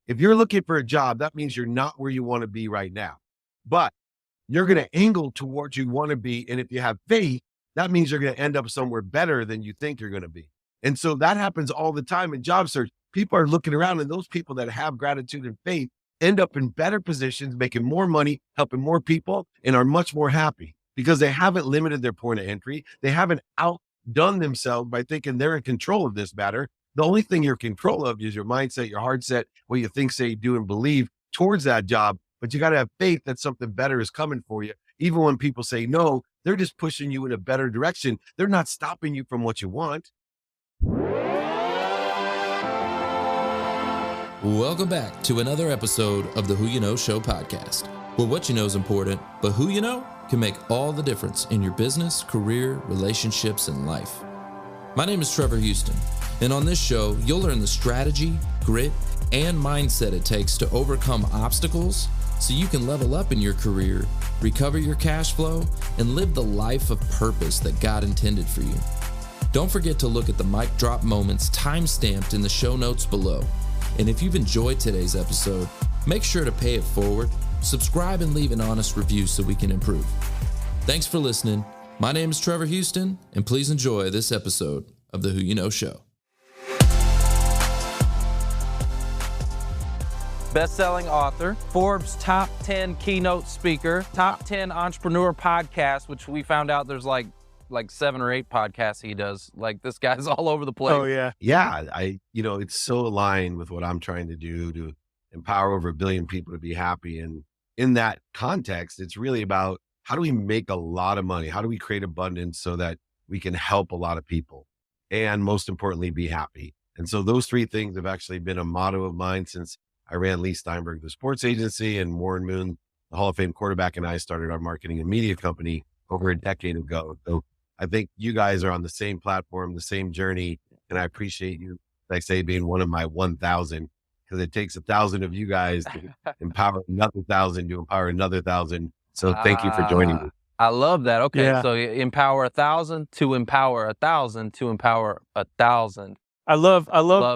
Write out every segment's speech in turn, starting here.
If you're looking for a job, that means you're not where you want to be right now, but you're going to angle towards you want to be. And if you have faith, that means you're going to end up somewhere better than you think you're going to be. And so that happens all the time in job search. People are looking around, and those people that have gratitude and faith end up in better positions, making more money, helping more people, and are much more happy because they haven't limited their point of entry. They haven't outdone themselves by thinking they're in control of this matter. The only thing you're in control of is your mindset, your heart set, what you think, say, do, and believe towards that job. But you got to have faith that something better is coming for you. Even when people say no, they're just pushing you in a better direction. They're not stopping you from what you want. Welcome back to another episode of the Who You Know Show podcast, where what you know is important, but who you know can make all the difference in your business, career, relationships, and life. My name is Trevor Houston, and on this show, you'll learn the strategy, grit, and mindset it takes to overcome obstacles so you can level up in your career, recover your cash flow, and live the life of purpose that God intended for you. Don't forget to look at the mic drop moments time-stamped in the show notes below. And if you've enjoyed today's episode, make sure to pay it forward, subscribe, and leave an honest review so we can improve. Thanks for listening. My name is Trevor Houston, and please enjoy this episode of the Who You Know Show. Best-selling author, Forbes top 10 keynote speaker, top 10 entrepreneur podcast, which we found out there's like 7 or 8 podcasts he does. Like, this guy's all over the place. Oh yeah. Yeah. It's so aligned with what I'm trying to do to empower over 1 billion people to be happy. And in that context, it's really about how do we make a lot of money? How do we create abundance so that we can help a lot of people? And most importantly, be happy. And so those 3 things have actually been a motto of mine since I ran Lee Steinberg, the sports agency, and Warren Moon, the Hall of Fame quarterback, and I started our marketing and media company over a decade ago. So I think you guys are on the same platform, the same journey, and I appreciate you, like I say, being one of my 1,000, because it takes 1,000 of you guys to empower another 1,000 to empower another 1,000. So thank you for joining me. I love that. Okay, Yeah. So empower 1,000 to empower 1,000 to empower 1,000. I love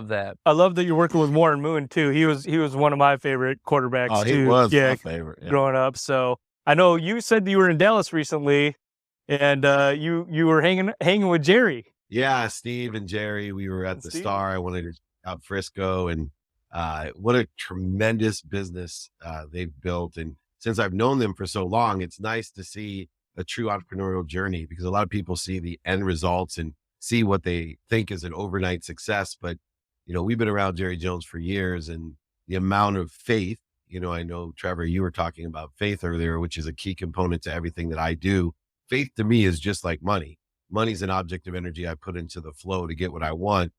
that. I love that you're working with Warren Moon too. He was one of my favorite quarterbacks Oh, too. he was yeah, my favorite. Yeah. growing up. So I know you said that you were in Dallas recently, and you were hanging with Jerry. Yeah, Steve and Jerry, we were at the Steve. Star. I wanted to check out Frisco, and what a tremendous business they've built. And since I've known them for so long, it's nice to see a true entrepreneurial journey, because a lot of people see the end results and see what they think is an overnight success. But, we've been around Jerry Jones for years, and the amount of faith, I know, Trevor, you were talking about faith earlier, which is a key component to everything that I do. Faith to me is just like money. Money's an object of energy I put into the flow to get what I want.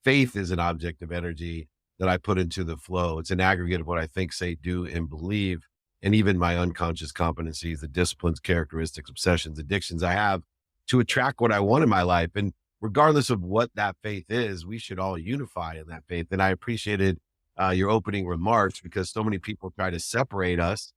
Faith is an object of energy that I put into the flow. It's an aggregate of what I think, say, do, and believe. And even my unconscious competencies, the disciplines, characteristics, obsessions, addictions I have to attract what I want in my life. And regardless of what that faith is, we should all unify in that faith. And I appreciated your opening remarks, because so many people try to separate us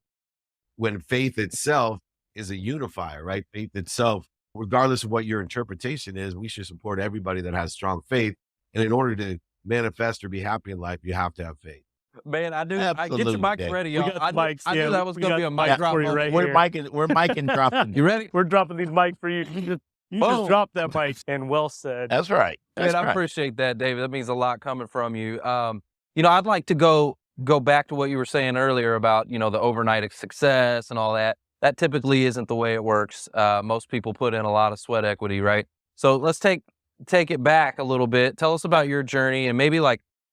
when faith itself is a unifier, right? Faith itself, regardless of what your interpretation is, we should support everybody that has strong faith. And in order to manifest or be happy in life, you have to have faith. Man, I do. Absolutely, I get your mics Dave. ready, We y'all. got I the mics, knew yeah, that was we going to got be a the mic mic drop for you moment. right We're micing dropping. You ready? We're dropping these mics for you. You Boom. just dropped that mic, and well said. That's right. That's Man, I right. appreciate that, David. That means a lot coming from you. I'd like to go back to what you were saying earlier about, the overnight success and all that. That typically isn't the way it works. Most people put in a lot of sweat equity, right? So let's take it back a little bit. Tell us about your journey, and maybe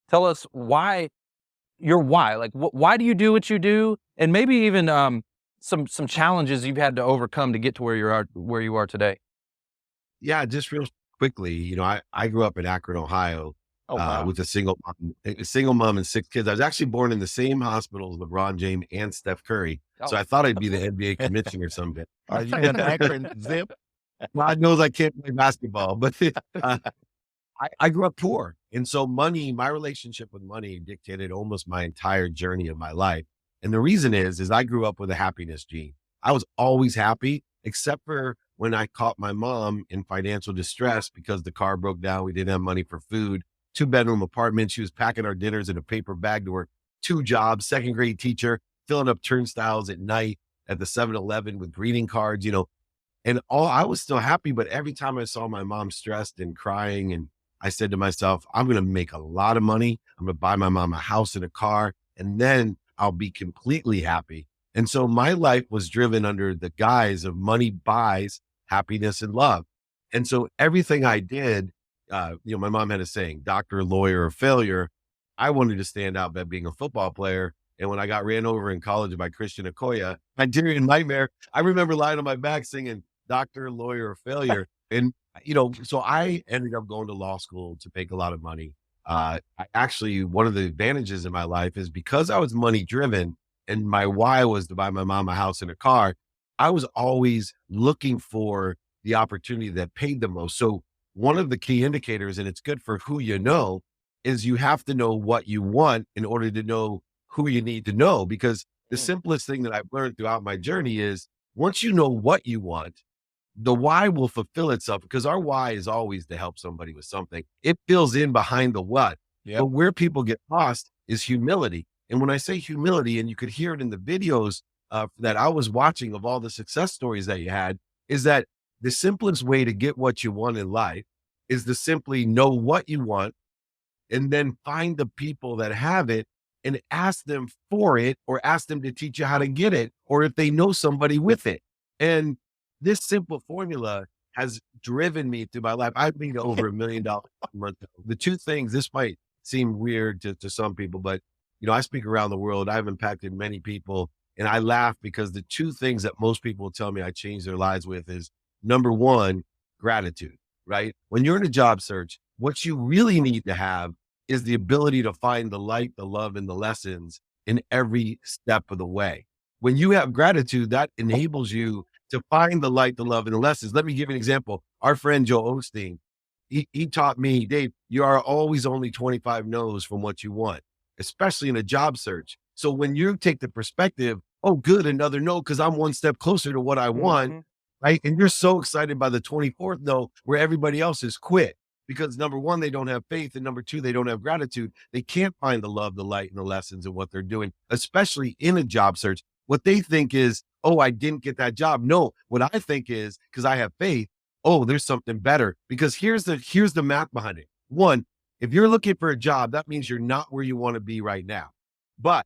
tell us why. Why do you do what you do? And maybe even some challenges you've had to overcome to get to where you are today. Yeah, just real quickly, I grew up in Akron, Ohio, Oh, wow. with a single mom and 6 kids. I was actually born in the same hospital as LeBron James and Steph Curry. So Oh. I thought I'd be the NBA commissioner someday. You got the Akron zip? God knows I can't play basketball, but I grew up poor. And so my relationship with money dictated almost my entire journey of my life. And the reason is I grew up with a happiness gene. I was always happy, except for when I caught my mom in financial distress because the car broke down. We didn't have money for food, 2-bedroom apartment. She was packing our dinners in a paper bag to work 2 jobs, second grade teacher, filling up turnstiles at night at the 7-Eleven with greeting cards, and I was still happy, but every time I saw my mom stressed and crying, and I said to myself, I'm going to make a lot of money. I'm going to buy my mom a house and a car, and then I'll be completely happy. And so my life was driven under the guise of money buys happiness and love. And so everything I did, my mom had a saying, doctor, lawyer, or failure. I wanted to stand out by being a football player. And when I got ran over in college by Christian Okoye, Nigerian Nightmare, I remember lying on my back singing doctor, lawyer, or failure. And, so I ended up going to law school to make a lot of money. One of the advantages in my life is because I was money driven and my why was to buy my mom a house and a car, I was always looking for the opportunity that paid the most. So one of the key indicators, and it's good for who you know, is you have to know what you want in order to know who you need to know. Because the simplest thing that I've learned throughout my journey is once you know what you want, the why will fulfill itself, because our why is always to help somebody with something. It fills in behind the what. Yep. But where people get lost is humility. And when I say humility, and you could hear it in the videos that I was watching of all the success stories that you had, is that the simplest way to get what you want in life is to simply know what you want and then find the people that have it and ask them for it, or ask them to teach you how to get it, or if they know somebody with it. And this simple formula has driven me through my life. I've made over $1 million a month. The two things, this might seem weird to some people, but I speak around the world. I've impacted many people, and I laugh because the two things that most people tell me I changed their lives with is, number one, gratitude, right? When you're in a job search, what you really need to have is the ability to find the light, the love, and the lessons in every step of the way. When you have gratitude, that enables you to find the light, the love, and the lessons. Let me give you an example. Our friend Joe Osteen, he taught me, Dave, you are always only 25 no's from what you want, especially in a job search. So when you take the perspective, oh, good, another no, because I'm one step closer to what I want, right? And you're so excited by the 24th no, where everybody else has quit. Because number one, they don't have faith. And number two, they don't have gratitude. They can't find the love, the light, and the lessons in what they're doing, especially in a job search. What they think is, oh, I didn't get that job. No, what I think is, because I have faith, oh, there's something better. Because here's the math behind it. One, if you're looking for a job, that means you're not where you want to be right now. But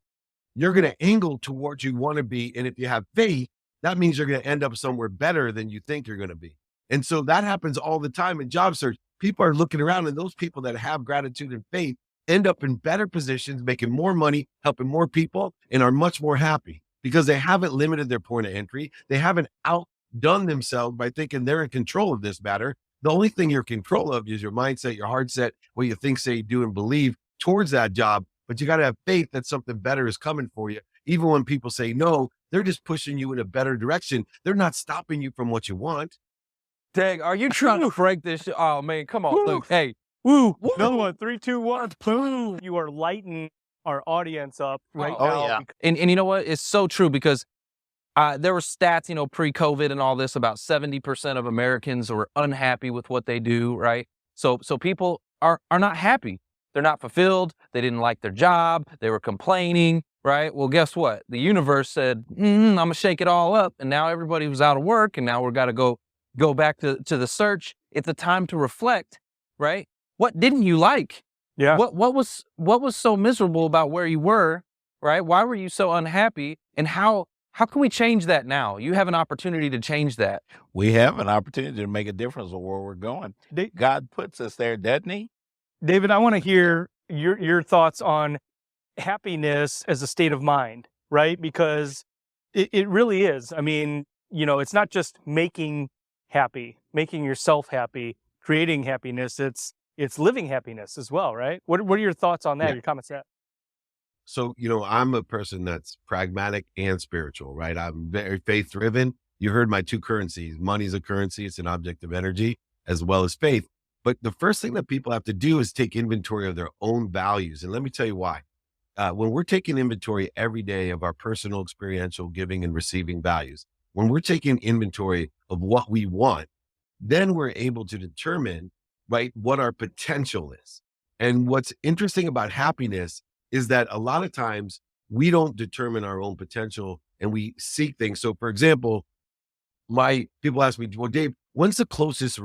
you're going to angle towards you want to be. And if you have faith, that means you're going to end up somewhere better than you think you're going to be. And so that happens all the time in job search. People are looking around, and those people that have gratitude and faith end up in better positions, making more money, helping more people, and are much more happy because they haven't limited their point of entry. They haven't outdone themselves by thinking they're in control of this matter. The only thing you're in control of is your mindset, your heart set, what you think, say, do, and believe towards that job. But you got to have faith that something better is coming for you. Even when people say no, they're just pushing you in a better direction. They're not stopping you from what you want. Dag, are you trying to break this? Oh man, come on, Woo. Luke. Hey, Woo! Another one. 3, 2, 1. Boom! You are lighting our audience up right now. yeah. and you know what? It's so true because there were stats, pre-COVID and all this, about 70% of Americans were unhappy with what they do, right? So people are not happy. They're not fulfilled. They didn't like their job. They were complaining, right? Well, guess what? The universe said, I'm gonna shake it all up, and now everybody was out of work, and now we're got to go back to the search. It's a time to reflect, right? What didn't you like? Yeah. What was so miserable about where you were, right? Why were you so unhappy? And how can we change that now? You have an opportunity to change that. We have an opportunity to make a difference of where we're going. God puts us there, doesn't he? David, I want to hear your thoughts on happiness as a state of mind, right? Because it really is. I mean, it's not just making yourself happy, creating happiness. It's living happiness as well, right? What are your thoughts on that? Yeah. Your comments on that? So, I'm a person that's pragmatic and spiritual, right? I'm very faith driven. You heard my two currencies. Money's a currency. It's an object of energy, as well as faith. But the first thing that people have to do is take inventory of their own values. And let me tell you why. When we're taking inventory every day of our personal, experiential giving and receiving values, when we're taking inventory of what we want, then we're able to determine, right, what our potential is. And what's interesting about happiness is that a lot of times we don't determine our own potential and we seek things. So for example, people ask me, well, Dave, when's the closest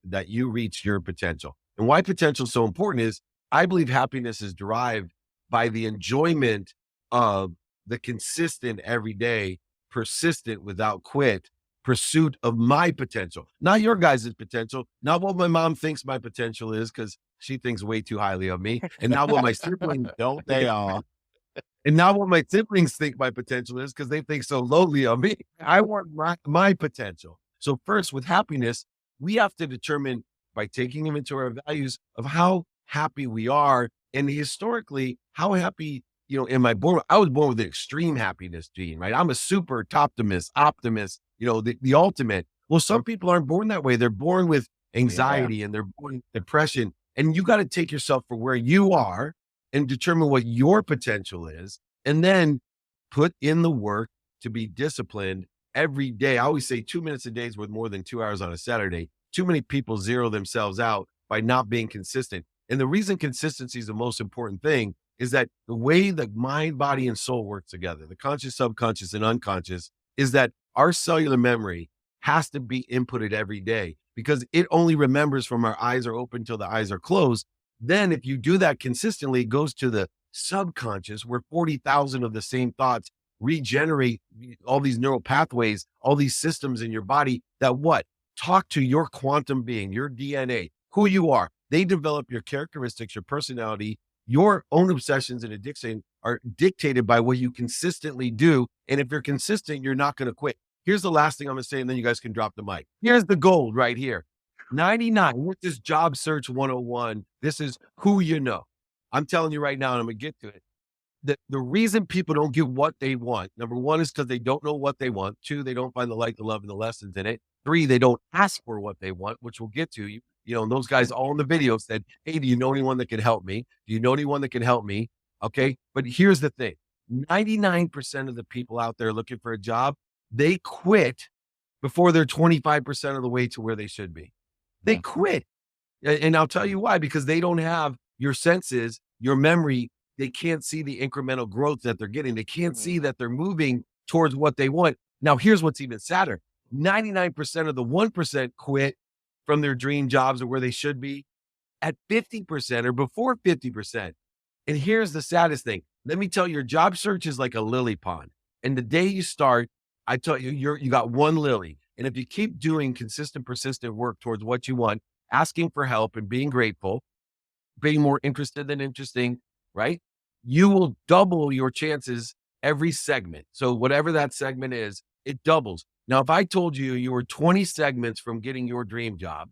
that you reach your potential? And why potential is so important is I believe happiness is derived by the enjoyment of the consistent, everyday, persistent, without quit pursuit of my potential, not your guys' potential, not what my mom thinks my potential is, because she thinks way too highly of me, and not what my siblings Don't they all? and not what my siblings think my potential is, because they think so lowly of me. I want my potential. So first, with happiness, we have to determine by taking inventory of values of how happy we are. And historically, how happy, am I born? I was born with an extreme happiness gene, right? I'm a super optimist, the ultimate. Well, some people aren't born that way. They're born with anxiety and they're born with depression. And you got to take yourself for where you are and determine what your potential is, and then put in the work to be disciplined every day. I always say 2 minutes a day is worth more than 2 hours on a Saturday. Too many people zero themselves out by not being consistent. And the reason consistency is the most important thing is that the way the mind, body, and soul work together, the conscious, subconscious, and unconscious, is that our cellular memory has to be inputted every day, because it only remembers from our eyes are open till the eyes are closed. Then if you do that consistently, it goes to the subconscious where 40,000 of the same thoughts regenerate all these neural pathways, all these systems in your body that talk to your quantum being, your DNA, who you are. They develop your characteristics, your personality, your own obsessions and addiction are dictated by what you consistently do. And if you're consistent, you're not going to quit. Here's the last thing I'm going to say, and then you guys can drop the mic. Here's the gold right here. 99, this is Job Search 101. This is who you know. I'm telling you right now, and I'm going to get to it. The reason people don't get what they want, number one, is because they don't know what they want. Two, they don't find the light, the love, and the lessons in it. Three, they don't ask for what they want, which we'll get to. And those guys all in the video said, hey, do you know anyone that can help me? Do you know anyone that can help me? Okay. But here's the thing. 99% of the people out there looking for a job, they quit before they're 25% of the way to where they should be. They quit. And I'll tell you why, because they don't have your senses, your memory. They can't see the incremental growth that they're getting. They can't see that they're moving towards what they want. Now, here's what's even sadder. 99% of the 1% quit from their dream jobs or where they should be at 50% or before 50%. And here's the saddest thing. Let me tell you, your job search is like a lily pond. And the day you start, I tell you, you got one lily. And if you keep doing consistent, persistent work towards what you want, asking for help and being grateful, being more interested than interesting, right? You will double your chances every segment. So whatever that segment is, it doubles. Now, if I told you you were 20 segments from getting your dream job,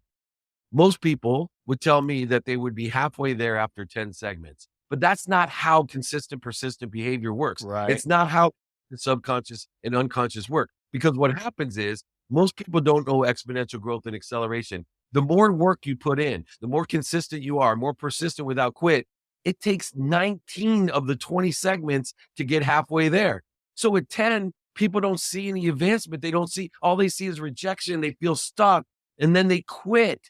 most people would tell me that they would be halfway there after 10 segments. But that's not how consistent, persistent behavior works. Right. It's not how the subconscious and unconscious work. Because what happens is most people don't know exponential growth and acceleration. The more work you put in, the more consistent you are, more persistent without quit, it takes 19 of the 20 segments to get halfway there. So at 10, people don't see any advancement. All they see is rejection. They feel stuck and then they quit.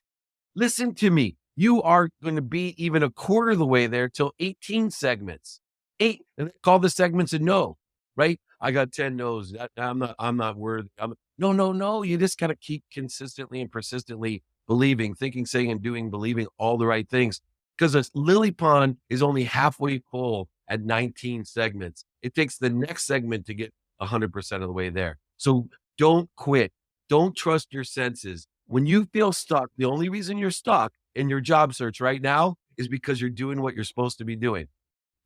Listen to me. You are going to be even a quarter of the way there till 18 segments. 8, and call the segments a no, right? I got 10 no's. I'm not worthy. No. You just got to keep consistently and persistently believing, thinking, saying, and doing, believing all the right things. Because a lily pond is only halfway full at 19 segments. It takes the next segment to get 100% of the way there. So don't quit. Don't trust your senses. When you feel stuck, the only reason you're stuck in your job search right now is because you're doing what you're supposed to be doing.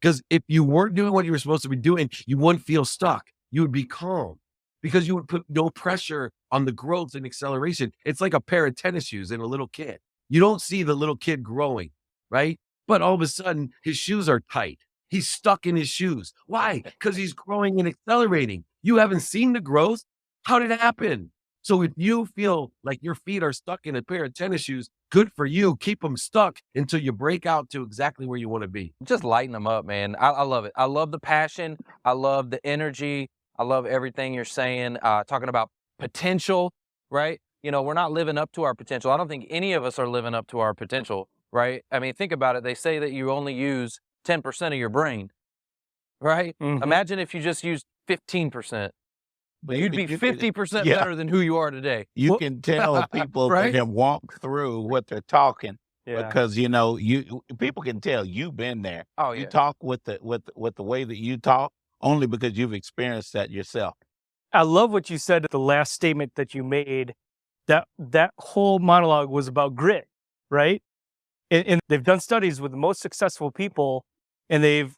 Because if you weren't doing what you were supposed to be doing, you wouldn't feel stuck. You would be calm because you would put no pressure on the growth and acceleration. It's like a pair of tennis shoes in a little kid. You don't see the little kid growing, right? But all of a sudden, his shoes are tight. He's stuck in his shoes. Why? Because he's growing and accelerating. You haven't seen the growth. How did it happen? So if you feel like your feet are stuck in a pair of tennis shoes, good for you. Keep them stuck until you break out to exactly where you want to be. Just lighten them up, man. I love it. I love the passion. I love the energy. I love everything you're saying, talking about potential, right? We're not living up to our potential. I don't think any of us are living up to our potential, right? I mean, think about it. They say that you only use 10% of your brain, right? Mhm. Imagine if you just used 15%. But You'd be you 50% yeah, better than who you are today. you Well, can tell people Right? that have walked through what they're talking yeah. because people can tell you've been there. Oh, You yeah. talk with the way that you talk only because you've experienced that yourself. I love what you said at the last statement that you made. That whole monologue was about grit, right? And they've done studies with the most successful people, and they've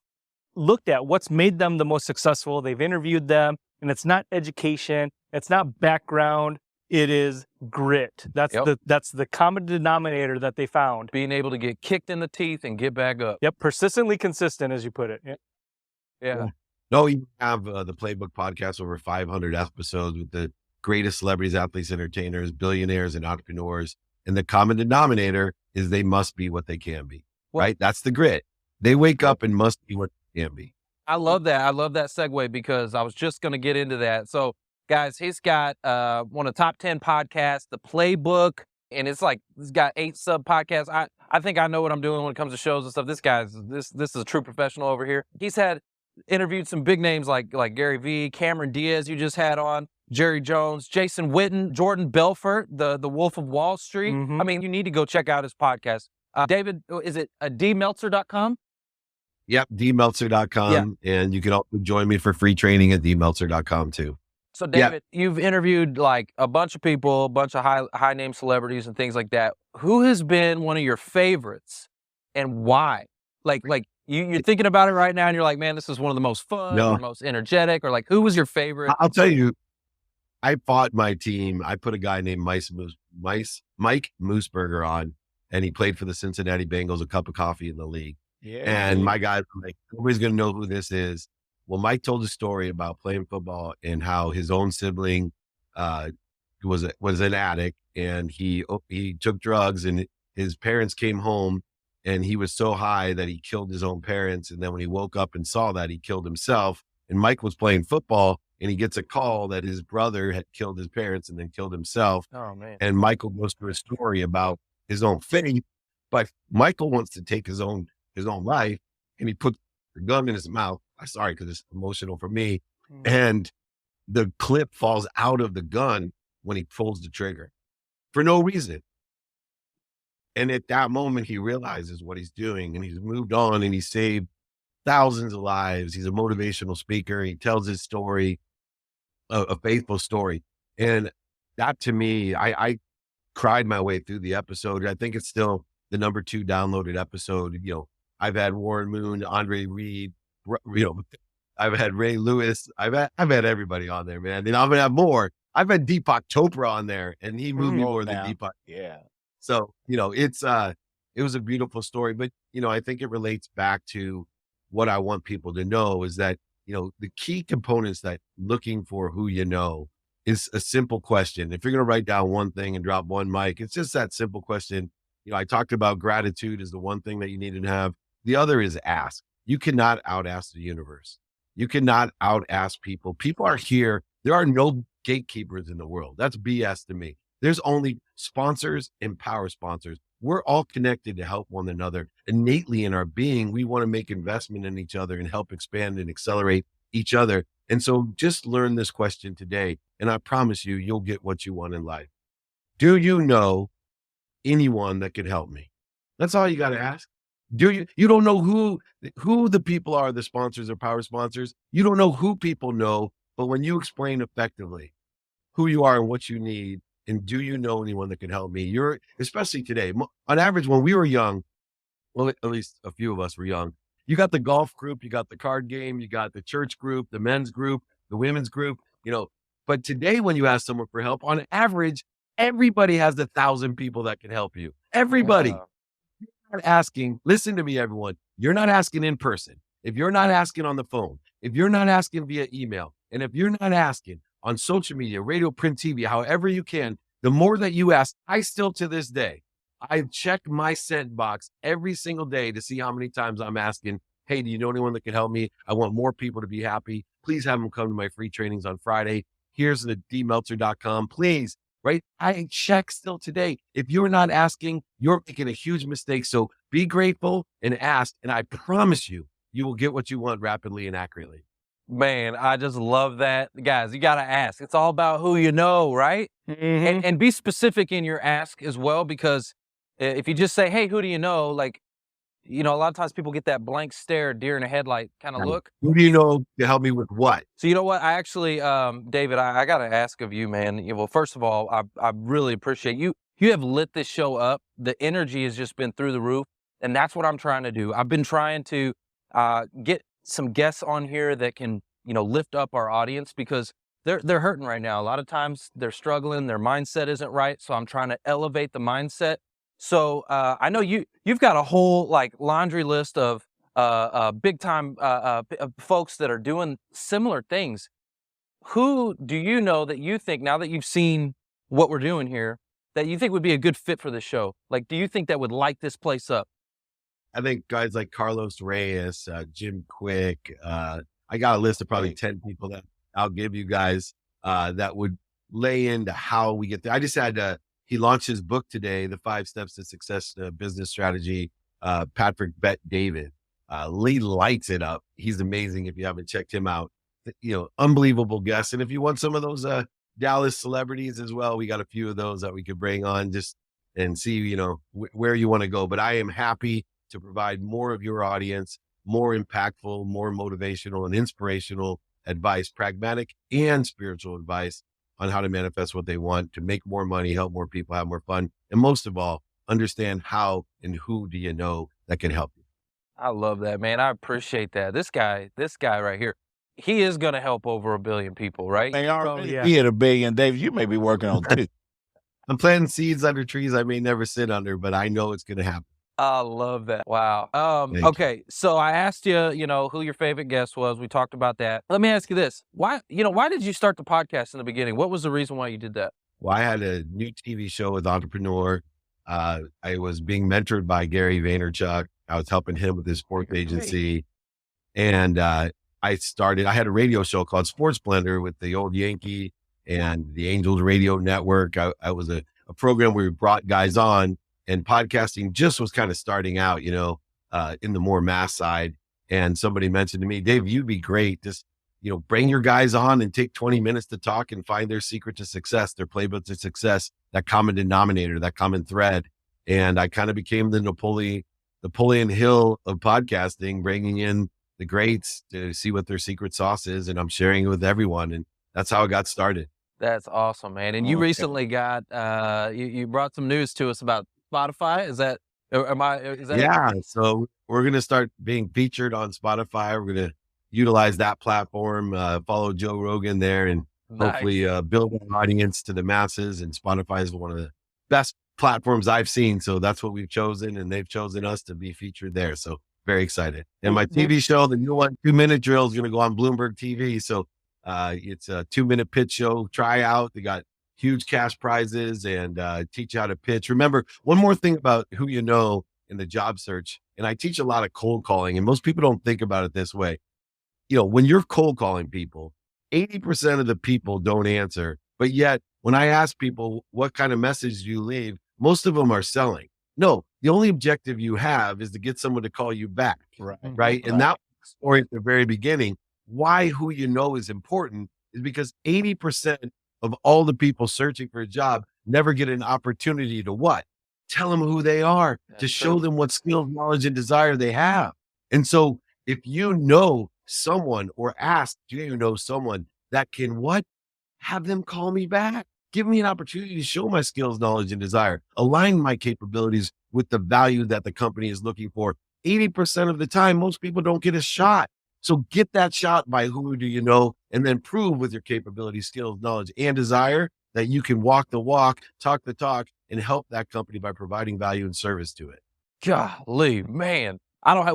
looked at what's made them the most successful. They've interviewed them, and it's not education, it's not background, it is grit. That's Yep. that's the common denominator that they found. Being able to get kicked in the teeth and get back up. Yep, persistently consistent, as you put it. Yeah. Yeah. No, you have the Playbook podcast, over 500 episodes with the greatest celebrities, athletes, entertainers, billionaires, and entrepreneurs. And the common denominator is they must be what they can be, Well- right? That's the grit. They wake up and must be what they can be. I love that. I love that segue because I was just going to get into that. So, guys, he's got one of the top 10 podcasts, The Playbook, and he's got 8 sub podcasts. I think I know what I'm doing when it comes to shows and stuff. This is a true professional over here. He's interviewed some big names like Gary Vee, Cameron Diaz, you just had on, Jerry Jones, Jason Witten, Jordan Belfort, the Wolf of Wall Street. Mhm. I mean, you need to go check out his podcast. David, is it dmeltzer.com? Yep, dmeltzer.com. And you can also join me for free training at dmeltzer.com too. So, David, you've interviewed like a bunch of people, a bunch of high name celebrities and things like that. Who has been one of your favorites and why? Like you're thinking about it right now and you're like, man, this is one of the most fun or most energetic, or like, who was your favorite? I'll tell you, I fought my team. I put a guy named Mike Moosberger on, and he played for the Cincinnati Bengals, a cup of coffee in the league. Yeah. And my guys were like, nobody's going to know who this is. Well, Mike told a story about playing football and how his own sibling was an addict, and he took drugs, and his parents came home, and he was so high that he killed his own parents. And then when he woke up and saw that, he killed himself. And Mike was playing football, and he gets a call that his brother had killed his parents and then killed himself. Oh, man. And Michael goes through a story about his own faith, but Michael wants to take his own life, and he puts the gun in his mouth. I'm sorry, because it's emotional for me. And the clip falls out of the gun when he pulls the trigger for no reason. And at that moment, he realizes what he's doing, and he's moved on, and he saved thousands of lives. He's a motivational speaker. He tells his story, a faithful story. And that, to me, I cried my way through the episode. I think it's still the number 2 downloaded episode. I've had Warren Moon, Andre Reed, I've had Ray Lewis. I've had everybody on there, man. And I'm going to have more. I've had Deepak Chopra on there, and he moved me more than Deepak. Yeah. So, it was a beautiful story, but, I think it relates back to what I want people to know is that, the key components that looking for who you know is a simple question. If you're going to write down one thing and drop one mic, it's just that simple question. I talked about gratitude is the one thing that you need to have. The other is ask. You cannot out-ask the universe. You cannot out-ask people. People are here. There are no gatekeepers in the world. That's BS to me. There's only sponsors and power sponsors. We're all connected to help one another. Innately in our being, we want to make investment in each other and help expand and accelerate each other. And so just learn this question today, and I promise you, you'll get what you want in life. Do you know anyone that could help me? That's all you got to ask. You don't know who the people are, the sponsors or power sponsors. You don't know who people know, but when you explain effectively who you are and what you need, and do you know anyone that can help me? Especially today, on average, when we were young, well, at least a few of us were young, you got the golf group, you got the card game, you got the church group, the men's group, the women's group, but today when you ask someone for help, on average, everybody has 1,000 people that can help you. Everybody. Wow. You're not asking, listen to me, everyone. You're not asking in person. If you're not asking on the phone, if you're not asking via email, and if you're not asking on social media, radio, print, TV, however you can, the more that you ask, I still to this day, I check my sent box every single day to see how many times I'm asking, hey, do you know anyone that can help me? I want more people to be happy. Please have them come to my free trainings on Friday. Here's the dmeltzer.com. Please right? I check still today. If you're not asking, you're making a huge mistake. So be grateful and ask. And I promise you, you will get what you want rapidly and accurately. Man, I just love that. Guys, you got to ask. It's all about who you know, right? And be specific in your ask as well, because if you just say, hey, who do you know? Like, a lot of times people get that blank stare, deer in the headlight kind of look. Who do you know to help me with what? So you know what? I actually, David, I got to ask of you, man. Well, first of all, I really appreciate you. You have lit this show up. The energy has just been through the roof. And that's what I'm trying to do. I've been trying to get some guests on here that can, lift up our audience, because they're hurting right now. A lot of times they're struggling. Their mindset isn't right. So I'm trying to elevate the mindset. So I know you've got a whole like laundry list of big time folks that are doing similar things. Who do you know that you think, now that you've seen what we're doing here, that you think would be a good fit for the show? Like, do you think that would light this place up? I think guys like Carlos Reyes, Jim Quick, I got a list of probably 10 people that I'll give you guys that would lay into how we get there. I just had, he launched his book today, The 5 Steps to Success Business Strategy, Patrick Bet David. Lee lights it up. He's amazing. If you haven't checked him out, unbelievable guest. And if you want some of those Dallas celebrities as well, we got a few of those that we could bring on just and see, where you want to go. But I am happy to provide more of your audience, more impactful, more motivational and inspirational advice, pragmatic and spiritual advice on how to manifest what they want, to make more money, help more people have more fun. And most of all, understand how and who do you know that can help you. I love that, man. I appreciate that. This guy right here, he is going to help over 1 billion people, right? They already be at 1 billion, David. You may be working on 2. I'm planting seeds under trees I may never sit under, but I know it's going to happen. I love that. Wow. Okay. So I asked you, who your favorite guest was. We talked about that. Let me ask you this. Why did you start the podcast in the beginning? What was the reason why you did that? Well, I had a new TV show with Entrepreneur. I was being mentored by Gary Vaynerchuk. I was helping him with his sports agency. And I had a radio show called Sports Blender with the Old Yankee and the Angels Radio Network. I was a program where we brought guys on, and podcasting just was kind of starting out, in the more mass side. And somebody mentioned to me, Dave, you'd be great. Just, bring your guys on and take 20 minutes to talk and find their secret to success, their playbook to success, that common denominator, that common thread. And I kind of became the Napoleon Hill of podcasting, bringing in the greats to see what their secret sauce is. And I'm sharing it with everyone. And that's how it got started. That's awesome, man. And you recently got, you brought some news to us about Spotify. Is that Yeah. So we're going to start being featured on Spotify. We're going to utilize that platform, follow Joe Rogan there, and hopefully build an audience to the masses. And Spotify is one of the best platforms I've seen. So that's what we've chosen, and they've chosen us to be featured there. So very excited. And my TV show, the new one, 2-minute drill, is going to go on Bloomberg TV. So it's a 2-minute pitch show tryout. They got huge cash prizes and teach you how to pitch. Remember, one more thing about who you know in the job search, and I teach a lot of cold calling, and most people don't think about it this way. When you're cold calling people, 80% of the people don't answer. But yet, when I ask people, what kind of message do you leave? Most of them are selling. No, the only objective you have is to get someone to call you back. Right. And that story at the very beginning, why who you know is important is because 80% of all the people searching for a job never get an opportunity to what? Tell them who they are, to show them what skills, knowledge, and desire they have. And so if you know someone, or ask, do you know someone that can what? Have them call me back. Give me an opportunity to show my skills, knowledge, and desire. Align my capabilities with the value that the company is looking for. 80% of the time, most people don't get a shot. So get that shot by who do you know, and then prove with your capabilities, skills, knowledge, and desire that you can walk the walk, talk the talk, and help that company by providing value and service to it. Golly, man.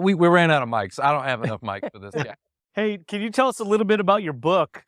We ran out of mics. I don't have enough mics for this guy. Hey, can you tell us a little bit about your book,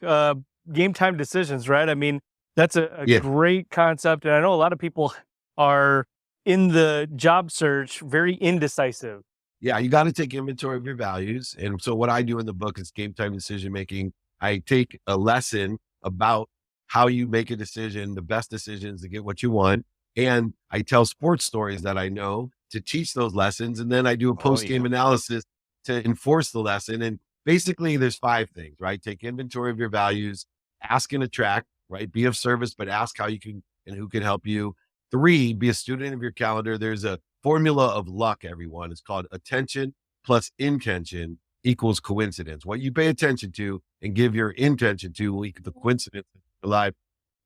Game Time Decisions, right? I mean, that's a great concept. And I know a lot of people are in the job search very indecisive. Yeah, you got to take inventory of your values. And so what I do in the book is game time decision making. I take a lesson about how you make a decision, the best decisions to get what you want. And I tell sports stories that I know to teach those lessons. And then I do a post-game analysis to enforce the lesson. And basically there's 5 things, right? Take inventory of your values, ask and attract, right? Be of service, but ask how you can and who can help you. 3, be a student of your calendar. There's a formula of luck, everyone. It's called attention plus intention equals coincidence. What you pay attention to and give your intention to will equal the coincidence in your life.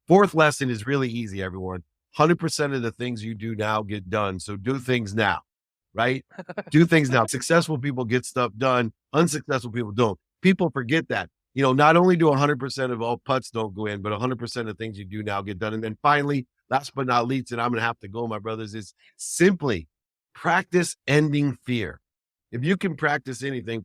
4th lesson is really easy, everyone. 100% of the things you do now get done. So do things now, right? Do things now. Successful people get stuff done. Unsuccessful people don't. People forget that. Not only do 100% of all putts don't go in, but 100% of things you do now get done. And then finally, last but not least, and I'm going to have to go, my brothers, is simply practice ending fear. If you can practice anything,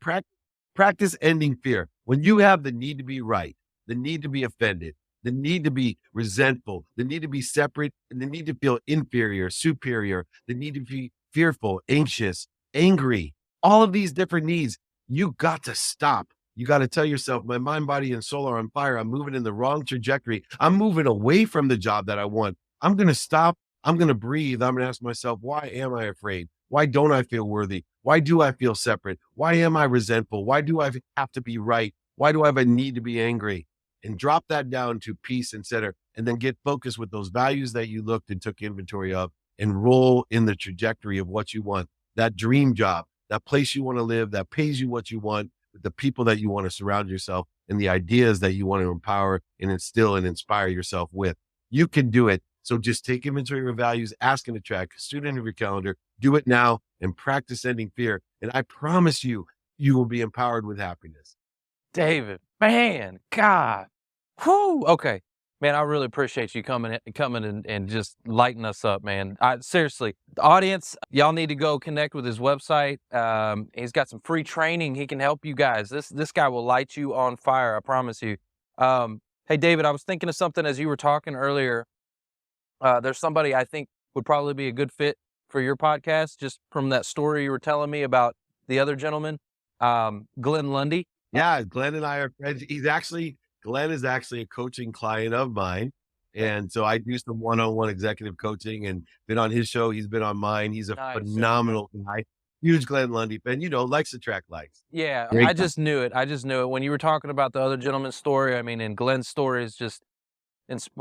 practice ending fear. When you have the need to be right, the need to be offended, the need to be resentful, the need to be separate, and the need to feel inferior, superior, the need to be fearful, anxious, angry, all of these different needs, you got to stop. You got to tell yourself, my mind, body, and soul are on fire. I'm moving in the wrong trajectory. I'm moving away from the job that I want. I'm going to stop. I'm going to breathe. I'm going to ask myself, why am I afraid? Why don't I feel worthy? Why do I feel separate? Why am I resentful? Why do I have to be right? Why do I have a need to be angry? And drop that down to peace and center, and then get focused with those values that you looked and took inventory of, and roll in the trajectory of what you want, that dream job, that place you want to live, that pays you what you want, with the people that you want to surround yourself, and the ideas that you want to empower and instill and inspire yourself with. You can do it. So just take inventory of your values, ask and attract, student of your calendar, do it now, and practice ending fear. And I promise you, you will be empowered with happiness. David, man, God, whoo. Okay, man, I really appreciate you coming and just lighting us up, man. Seriously, the audience, y'all need to go connect with his website. He's got some free training. He can help you guys. This guy will light you on fire. I promise you. Hey, David, I was thinking of something as you were talking earlier. There's somebody I think would probably be a good fit for your podcast, just from that story you were telling me about the other gentleman, Glenn Lundy. Yeah, Glenn and I are friends. Glenn is actually a coaching client of mine. And so I do some one-on-one executive coaching, and been on his show. He's been on mine. He's a phenomenal guy. Huge Glenn Lundy fan, likes to attract likes. Yeah, I just knew it. When you were talking about the other gentleman's story, and Glenn's story is just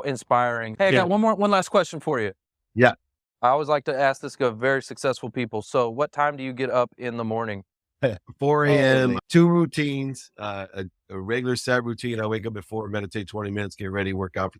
inspiring. Hey, I got one last question for you. Yeah. I always like to ask this of very successful people. So what time do you get up in the morning? 4 a.m., 2 routines, a regular set routine. I wake up at 4, meditate 20 minutes, get ready, work out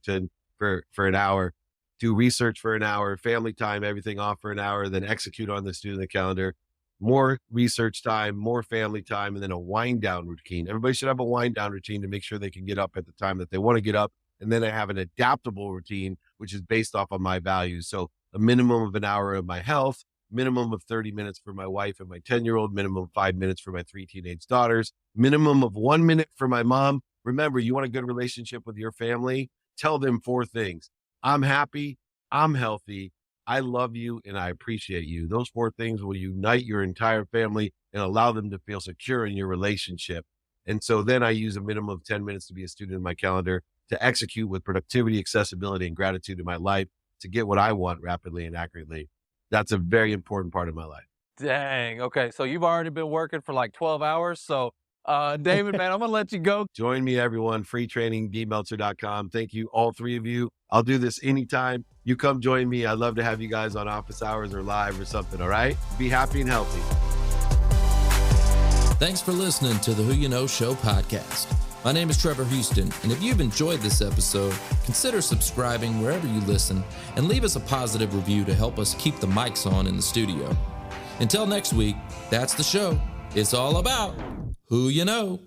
for an hour, do research for an hour, family time, everything off for an hour, then execute on the student calendar, more research time, more family time, and then a wind down routine. Everybody should have a wind down routine to make sure they can get up at the time that they want to get up. And then I have an adaptable routine, which is based off of my values. So a minimum of an hour of my health, minimum of 30 minutes for my wife and my 10-year-old, minimum of 5 minutes for my 3 teenage daughters, minimum of 1 minute for my mom. Remember, you want a good relationship with your family? Tell them 4 things. I'm happy, I'm healthy, I love you, and I appreciate you. Those 4 things will unite your entire family and allow them to feel secure in your relationship. And so then I use a minimum of 10 minutes to be a student in my calendar, to execute with productivity, accessibility, and gratitude in my life, to get what I want rapidly and accurately. That's a very important part of my life. Dang. Okay. So you've already been working for like 12 hours. So David, man, I'm going to let you go. Join me, everyone. Free training, dmeltzer.com. Thank you, all 3 of you. I'll do this anytime. You come join me. I'd love to have you guys on office hours or live or something. All right. Be happy and healthy. Thanks for listening to the Who You Know Show podcast. My name is Trevor Houston, and if you've enjoyed this episode, consider subscribing wherever you listen and leave us a positive review to help us keep the mics on in the studio. Until next week, that's the show. It's all about who you know.